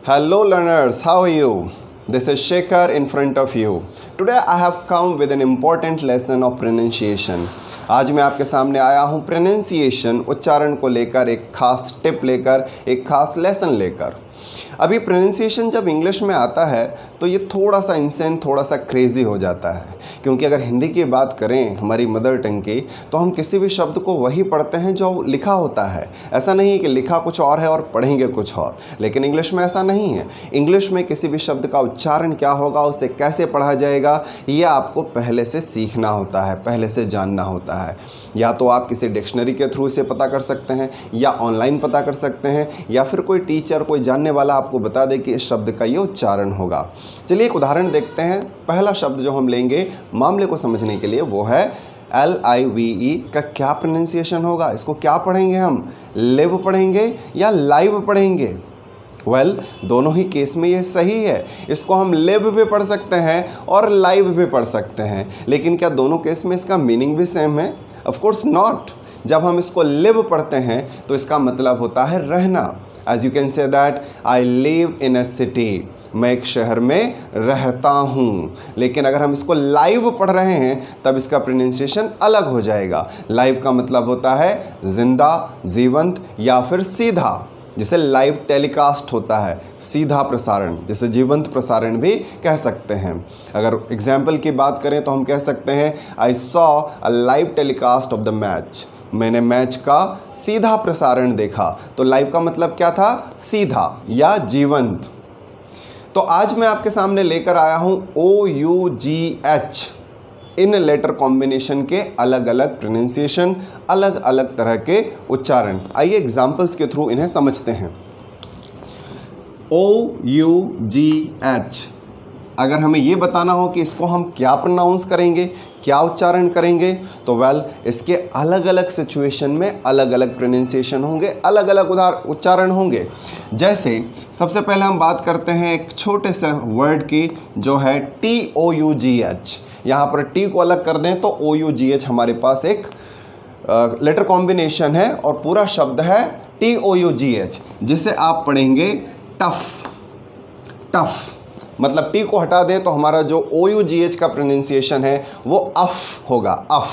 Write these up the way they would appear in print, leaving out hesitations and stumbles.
Hello learners, how are you? This is Shekhar in front of you. Today I have come with an important lesson of pronunciation. आज मैं आपके सामने आया हूँ pronunciation उच्चारण को लेकर एक खास टिप लेकर, एक खास लेसन लेकर। अभी प्रोनाउंसिएशन जब इंग्लिश में आता है तो ये थोड़ा सा इंसेंट, थोड़ा सा क्रेज़ी हो जाता है, क्योंकि अगर हिंदी की बात करें हमारी मदर टंग की तो हम किसी भी शब्द को वही पढ़ते हैं जो लिखा होता है। ऐसा नहीं है कि लिखा कुछ और है और पढ़ेंगे कुछ और, लेकिन इंग्लिश में ऐसा नहीं है। इंग्लिश में किसी भी शब्द का उच्चारण क्या होगा, उसे कैसे पढ़ा जाएगा, ये आपको पहले से सीखना होता है, पहले से जानना होता है। या तो आप किसी डिक्शनरी के थ्रू इसे पता कर सकते हैं, या ऑनलाइन पता कर सकते हैं, या फिर कोई टीचर, कोई जानने वाला आपको बता दे कि इस शब्द का ये उच्चारण होगा। चलिए एक उदाहरण देखते हैं। पहला शब्द जो हम लेंगे मामले को समझने के लिए वो है LIVE। इसका क्या प्रोनाउंसिएशन होगा, इसको क्या पढ़ेंगे हम, लिव पढ़ेंगे या लाइव पढ़ेंगे? दोनों ही केस में ये सही है। इसको हम लिव भी पढ़ सकते हैं और लाइव भी पढ़ सकते हैं, लेकिन क्या दोनों केस में इसका मीनिंग भी सेम है? Of course not. जब हम इसको लिव पढ़ते हैं तो इसका मतलब होता है रहना। As you can say that I live in a city, मैं एक शहर में रहता हूँ। लेकिन अगर हम इसको लाइव पढ़ रहे हैं तब इसका प्रोनाउंसिएशन अलग हो जाएगा। लाइव का मतलब होता है जिंदा, जीवंत या फिर सीधा, जिसे लाइव टेलीकास्ट होता है, सीधा प्रसारण, जिसे जीवंत प्रसारण भी कह सकते हैं। अगर एग्जाम्पल की बात करें तो हम कह सकते हैं I saw a live telecast of the match, मैंने मैच का सीधा प्रसारण देखा। तो लाइव का मतलब क्या था, सीधा या जीवंत। तो आज मैं आपके सामने लेकर आया हूँ OUGH इन लेटर कॉम्बिनेशन के अलग अलग प्रोनाउंसिएशन, अलग अलग तरह के उच्चारण। आइए एग्जाम्पल्स के थ्रू इन्हें समझते हैं। OUGH, अगर हमें ये बताना हो कि इसको हम क्या प्रोनाउंस करेंगे, क्या उच्चारण करेंगे, तो इसके अलग अलग सिचुएशन में अलग अलग प्रोनाउंसिएशन होंगे, अलग अलग उच्चारण होंगे। जैसे सबसे पहले हम बात करते हैं एक छोटे से वर्ड की जो है TOUGH। यहाँ पर टी को अलग कर दें तो OUGH हमारे पास एक लेटर कॉम्बिनेशन है और पूरा शब्द है TOUGH, जिसे आप पढ़ेंगे टफ। टफ मतलब टी को हटा दें तो हमारा जो OUGH का प्रोनाउंसिएशन है वो अफ होगा, अफ।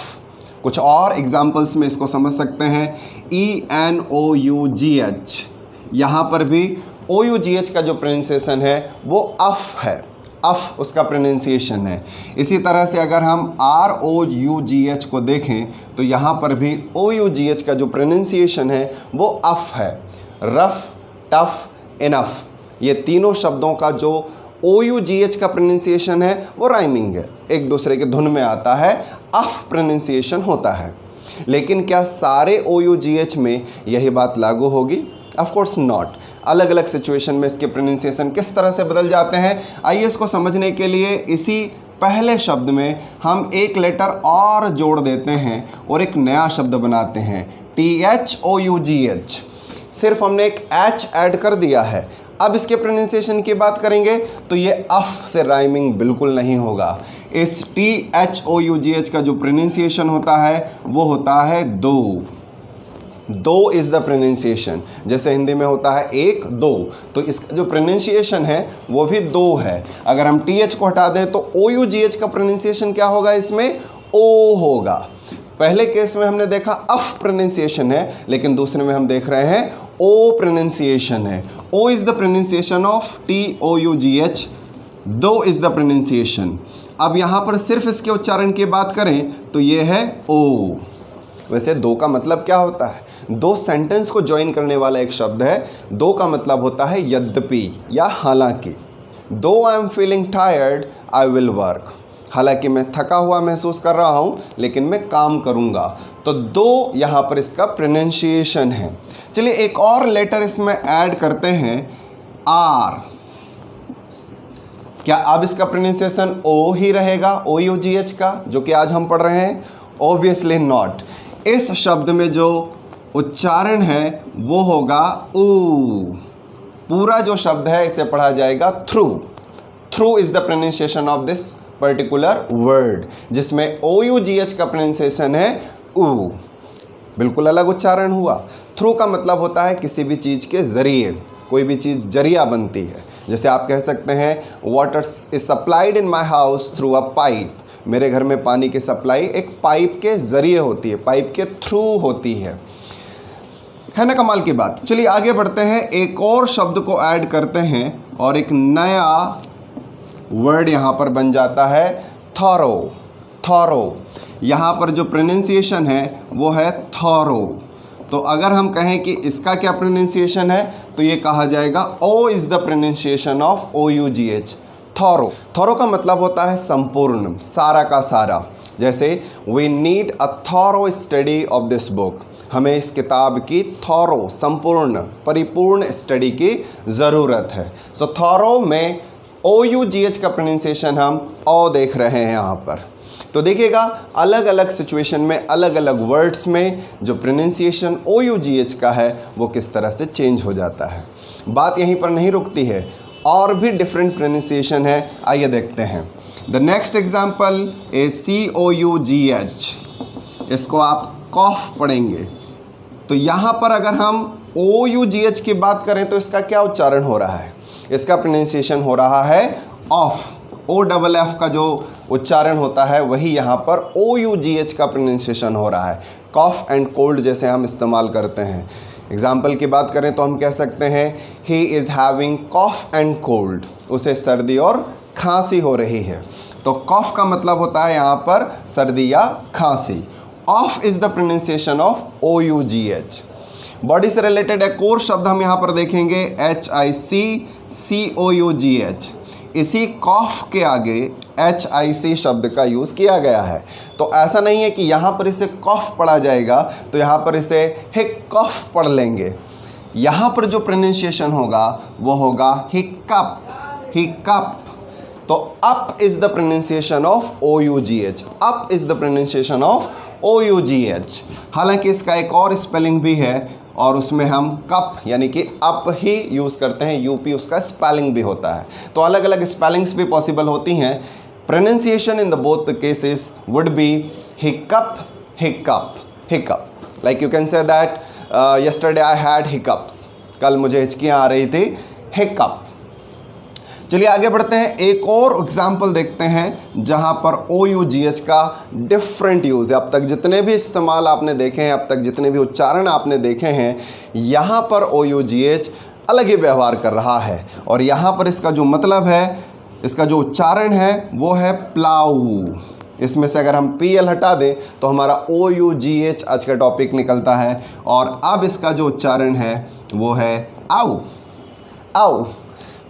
कुछ और एग्जाम्पल्स में इसको समझ सकते हैं। ENOUGH, यहाँ पर भी OUGH का जो प्रोनाउंसिएशन है वो अफ है, अफ उसका प्रोनाउंसिएशन है। इसी तरह से अगर हम ROUGH को देखें तो यहाँ पर भी OUGH का जो प्रोनाउंसिएशन है वो अफ है। रफ, टफ, इनफ, ये तीनों शब्दों का जो OUGH का प्रोनाउंसिएशन है वो राइमिंग है, एक दूसरे के धुन में आता है, अफ प्रोनाउंसिएशन होता है। लेकिन क्या सारे OUGH में यही बात लागू होगी? Of course not. अलग अलग सिचुएशन में इसके प्रोनाउंसिएशन किस तरह से बदल जाते हैं, आइए इसको समझने के लिए इसी पहले शब्द में हम एक लेटर और जोड़ देते हैं और एक नया शब्द बनाते हैं THOUGH। सिर्फ हमने एक H ऐड कर दिया है। अब इसके प्रोनाउंसिएशन की बात करेंगे तो ये अफ से राइमिंग बिल्कुल नहीं होगा। इस THOUGH का जो प्रोनाउंसिएशन होता है वो होता है दो। दो इज़ द प्रोनाउंसिएशन। जैसे हिंदी में होता है एक, दो, तो इसका जो प्रोनाउंसिएशन है वो भी दो है। अगर हम TH को हटा दें तो OUGH का प्रोनाउंसिएशन क्या होगा, इसमें ओ होगा। पहले केस में हमने देखा अफ प्रोनाउंसिएशन है, लेकिन दूसरे में हम देख रहे हैं ओ प्रोनाउंसिएशन है। O is the pronunciation of TOUGH, dough is the pronunciation. अब यहाँ पर सिर्फ इसके उच्चारण की बात करें तो ये है ओ। वैसे दो का मतलब क्या होता है? दो सेंटेंस को ज्वाइन करने वाला एक शब्द है। दो का मतलब होता है यद्यपि या हालांकि। दो I am feeling tired I will work, हालांकि मैं थका हुआ महसूस कर रहा हूँ लेकिन मैं काम करूँगा। तो दो यहाँ पर इसका प्रोनाउंसिएशन है। चलिए एक और लेटर इसमें ऐड करते हैं, आर। क्या अब इसका प्रोनाउंसिएशन ओ ही रहेगा, OUGH का, जो कि आज हम पढ़ रहे हैं? Obviously not. इस शब्द में जो उच्चारण है वो होगा ऊ। पूरा जो शब्द है इसे पढ़ा जाएगा through. Through is the pronunciation of this particular word, जिसमें OUGH का प्रोनाउंसिएशन है बिल्कुल अलग उच्चारण हुआ। थ्रू का मतलब होता है किसी भी चीज़ के ज़रिए, कोई भी चीज़ जरिया बनती है। जैसे आप कह सकते हैं water is supplied in my house through a pipe. मेरे घर में पानी की सप्लाई एक पाइप के ज़रिए होती है, पाइप के थ्रू होती है ना। कमाल की बात। चलिए आगे बढ़ते हैं, एक और शब्द को ऐड करते हैं और एक नया वर्ड यहाँ पर बन जाता है थॉरो। थॉरो, यहाँ पर जो प्रोनाउंसिएशन है वो है थॉरो। तो अगर हम कहें कि इसका क्या प्रोनाउंसिएशन है तो ये कहा जाएगा O is the pronunciation of OUGH, thorough. Thorough का मतलब होता है संपूर्ण, सारा का सारा। जैसे we need a thorough study of this book, हमें इस किताब की थॉरो, संपूर्ण, परिपूर्ण स्टडी की ज़रूरत है। सो थॉरो में OUGH का प्रोनाउंसिएशन हम ओ देख रहे हैं यहाँ पर। तो देखिएगा अलग अलग सिचुएशन में, अलग अलग वर्ड्स में जो प्रोनाउंसिएशन OUGH का है वो किस तरह से चेंज हो जाता है। बात यहीं पर नहीं रुकती है, और भी डिफरेंट प्रोनाउंसिएशन है, आइए देखते हैं। The next example is COUGH। इसको आप कॉफ पढ़ेंगे। तो यहाँ पर अगर हम OUGH की बात करें तो इसका क्या उच्चारण हो रहा है? इसका प्रोनाउंसिएशन हो रहा है ऑफ। OFF का जो उच्चारण होता है वही यहाँ पर OUGH का प्रोनाउंसिएशन हो रहा है। कॉफ एंड कोल्ड जैसे हम इस्तेमाल करते हैं। एग्जाम्पल की बात करें तो हम कह सकते हैं he is having cough and cold, उसे सर्दी और खांसी हो रही है। तो कॉफ का मतलब होता है यहाँ पर सर्दी या खांसी। Of is the pronunciation of OUGH। Body से रिलेटेड एक और शब्द हम यहाँ पर देखेंगे HICCOUGH। इसी कॉफ के आगे HIC शब्द का यूज़ किया गया है। तो ऐसा नहीं है कि यहाँ पर इसे कॉफ पढ़ा जाएगा तो यहाँ पर इसे हिकॉफ पढ़ लेंगे। यहाँ पर जो प्रोनाउंसिएशन होगा वो होगा हिकअप, हिकअप। तो up is the pronunciation of OUGH, up is the pronunciation of OUGH। हालांकि इसका एक और स्पेलिंग भी है और उसमें हम कप यानी कि अप ही यूज़ करते हैं, UP उसका स्पेलिंग भी होता है। तो अलग अलग स्पेलिंग्स भी पॉसिबल होती हैं। Pronunciation in the both cases would be hiccup, hiccup, hiccup. Like you can say that yesterday I had hiccups, कल मुझे हिचकियाँ आ रही थी, हिकअप। चलिए आगे बढ़ते हैं, एक और एग्जाम्पल देखते हैं जहाँ पर OUGH का डिफरेंट यूज़ है। अब तक जितने भी इस्तेमाल आपने देखे हैं, अब तक जितने भी उच्चारण आपने देखे हैं, यहाँ पर OUGH अलग ही व्यवहार कर रहा है। और यहाँ पर इसका जो मतलब है, इसका जो उच्चारण है वो है प्लाऊ। इसमें से अगर हम PL हटा दें तो हमारा OUGH आज का टॉपिक निकलता है। और अब इसका जो उच्चारण है वो है आउ, आउ।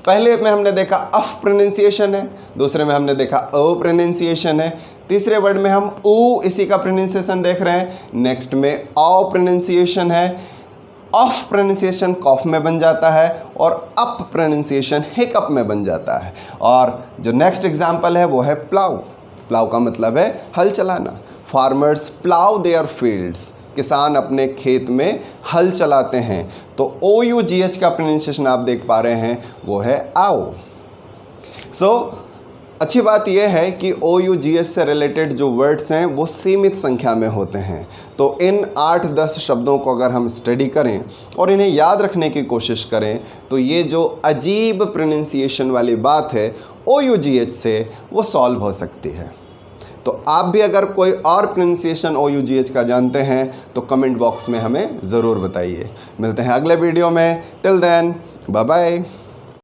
पहले में हमने देखा अफ प्रोनाउंसिएशन है, दूसरे में हमने देखा ओ प्रोनाउंसिएशन है, तीसरे वर्ड में हम ऊ इसी का प्रोनाउंसिएशन देख रहे हैं, नेक्स्ट में औ प्रोनाउंसिएशन है। ऑफ प्रोनाउंसिएशन कॉफ में बन जाता है और अप प्रोनाउंसिएशन हिकअप में बन जाता है। और जो नेक्स्ट एग्जाम्पल है वो है प्लाउ। प्लाउ का मतलब है हल चलाना। फार्मर्स प्लाउ देयर फील्ड्स, किसान अपने खेत में हल चलाते हैं। तो OUGH का प्रोनाउंसिएशन आप देख पा रहे हैं वो है आओ। सो अच्छी बात यह है कि OUGH से रिलेटेड जो वर्ड्स हैं वो सीमित संख्या में होते हैं। तो इन 8-10 शब्दों को अगर हम स्टडी करें और इन्हें याद रखने की कोशिश करें तो ये जो अजीब प्रोनाउंसिएशन वाली बात है OUGH से वो सॉल्व हो सकती है। तो आप भी अगर कोई और प्रोनाउंसिएशन OUGH का जानते हैं तो कमेंट बॉक्स में हमें ज़रूर बताइए। मिलते हैं अगले वीडियो में। Till then bye bye.